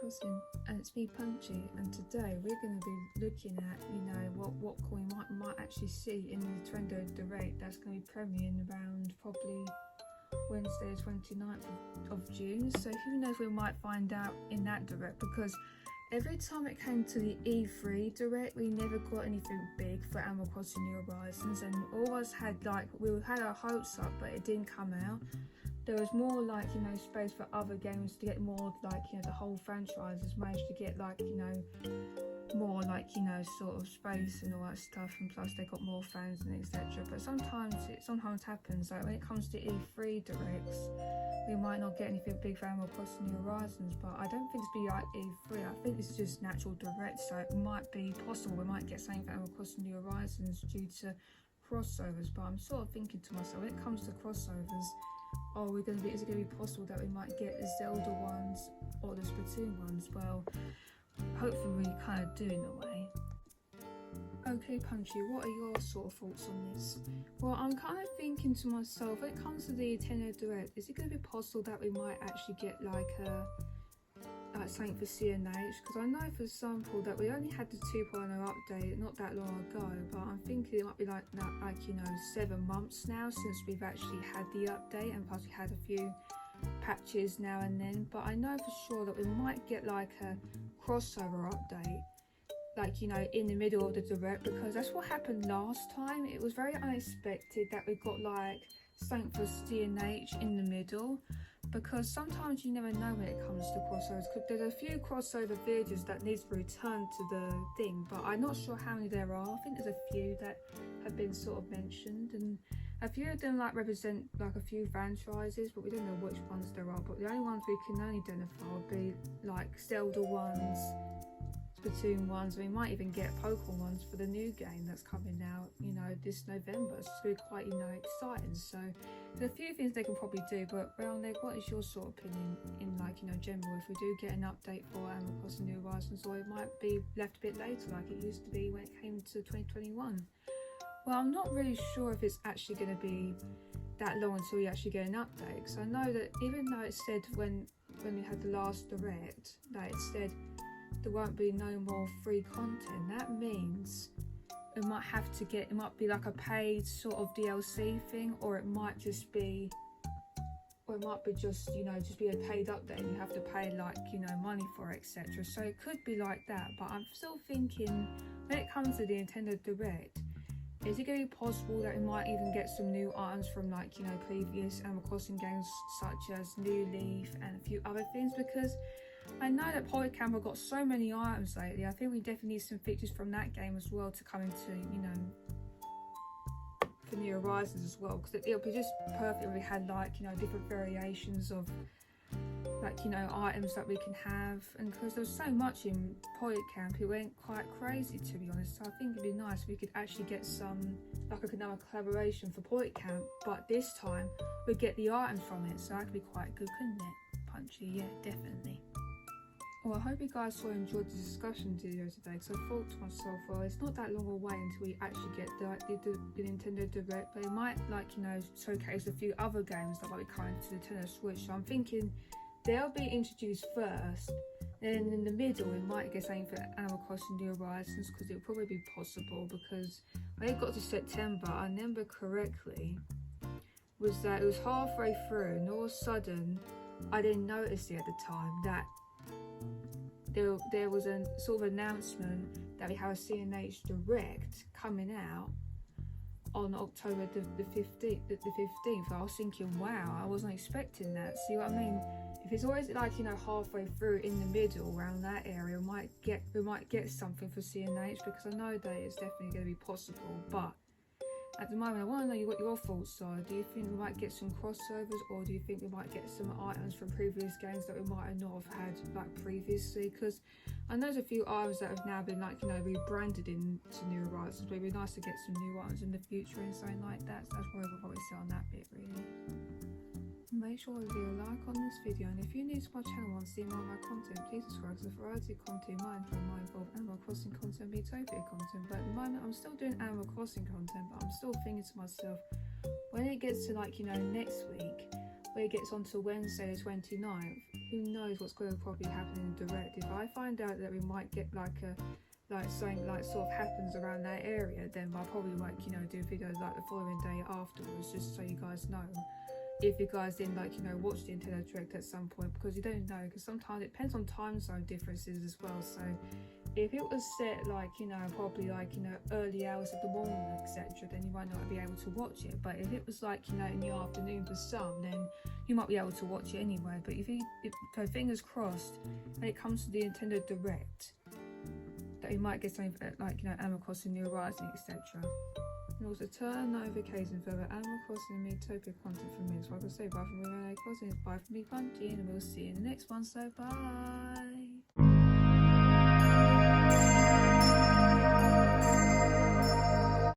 Crossing, and it's me, Punchy, and today we're going to be looking at, what we might actually see in the Nintendo Direct that's going to be premiering around probably Wednesday the 29th of June. So who knows, we might find out in that Direct, because every time it came to the E3 Direct, we never got anything big for Animal Crossing New Horizons, and always had we had our hopes up, but it didn't come out. There was more space for other games to get more the whole franchise has managed to get more sort of space and all that stuff, and plus they got more fans and etc. But sometimes it happens, like when it comes to E3 Directs, we might not get anything big for Animal Crossing New Horizons, but I don't think it's be like E3. I think it's just natural direct, so it might be possible we might get something for Animal Crossing New Horizons due to crossovers. But I'm sort of thinking to myself, when it comes to crossovers, is it going to be possible that we might get the Zelda ones or the Splatoon ones? Well, hopefully we kind of do in a way. Okay, Punchy, what are your sort of thoughts on this? Well, I'm kind of thinking to myself, when it comes to the Nintendo Direct, is it going to be possible that we might actually get something for CNH? Because I know, for example, that we only had the 2.0 update not that long ago, but I'm thinking it might be 7 months now since we've actually had the update, and plus we had a few patches now and then. But I know for sure that we might get a crossover update in the middle of the Direct, because that's what happened last time. It was very unexpected that we got something for CNH in the middle, because sometimes you never know when it comes to crossovers, because there's a few crossover villages that needs to return to the thing, but I'm not sure how many there are. I think there's a few that have been sort of mentioned, and a few of them represent a few franchises, but we don't know which ones there are. But the only ones we can only identify would be Zelda ones, Splatoon ones, and we might even get Pokemon ones for the new game that's coming out, this November. So it's really quite, exciting. So there's a few things they can probably do, but Brownleg, what is your sort of opinion in general, if we do get an update for Animal Crossing New Horizons, or it might be left a bit later like it used to be when it came to 2021? Well, I'm not really sure if it's actually going to be that long until we actually get an update, because I know that even though it said when we had the last Direct that it said there won't be no more free content, that means it might be a paid sort of DLC thing, or it might just be just be a paid update and you have to pay money for it, etc. So it could be like that, but I'm still thinking, when it comes to the Nintendo Direct, is it going to be possible that we might even get some new items from previous Animal Crossing games, such as New Leaf and a few other things? Because I know that Polycam have got so many items lately. I think we definitely need some features from that game as well to come into, for New Horizons as well, because it'll be just perfect if we had different variations of items that we can have, and because there's so much in Polycamp, it went quite crazy, to be honest. So I think it'd be nice if we could actually get some another collaboration for Polycamp, but this time we'd get the items from it, so that could be quite good, couldn't it, Punchy? Yeah, definitely. Well, I hope you guys enjoyed the discussion video today, because I thought to myself, well, it's not that long away until we actually get the Nintendo Direct, but it might showcase a few other games that might be coming to the Nintendo Switch. So I'm thinking they'll be introduced first, then in the middle we might get something for Animal Crossing New Horizons, because it'll probably be possible, because when it got to September, I remember correctly, was that it was halfway through, and all of a sudden, I didn't notice it at the time, that there was a sort of announcement that we have a CNH Direct coming out on October the 15th. I was thinking, wow, I wasn't expecting that. See what I mean? If it's always halfway through, in the middle, around that area, we might get something for CNH, because I know that it's definitely going to be possible. But at the moment, I want to know what your thoughts are. Do you think we might get some crossovers, or do you think we might get some items from previous games that we might not have had previously? Because I know there's a few items that have now been rebranded into New Horizons, but it'd be nice to get some new items in the future and something like that. So that's what we'll probably say on that bit, really. Make sure to leave a like on this video, and if you're new to my channel and see more of my content, please subscribe, because the variety of content might involve Animal Crossing content, Utopia content. But at the moment I'm still doing Animal Crossing content, but I'm still thinking to myself, when it gets to next week, where it gets on to Wednesday the 29th, who knows what's going to probably happen in the direct. If I find out that we might get something like sort of happens around that area, then I'll probably do videos like the following day afterwards, just so you guys know. If you guys didn't watch the Nintendo Direct at some point, because you don't know, because sometimes it depends on time zone differences as well. So if it was set probably early hours of the morning, etc., then you might not be able to watch it. But if it was in the afternoon for some, then you might be able to watch it anyway. But so fingers crossed when it comes to the Nintendo Direct, that you might get something Animal Crossing New Horizons, etc. And also turn on notifications for the Animal Crossing and Miitopia content from me. So I can say bye from me, Animal Crossing, bye from me, Punchy, and we'll see you in the next one. So bye.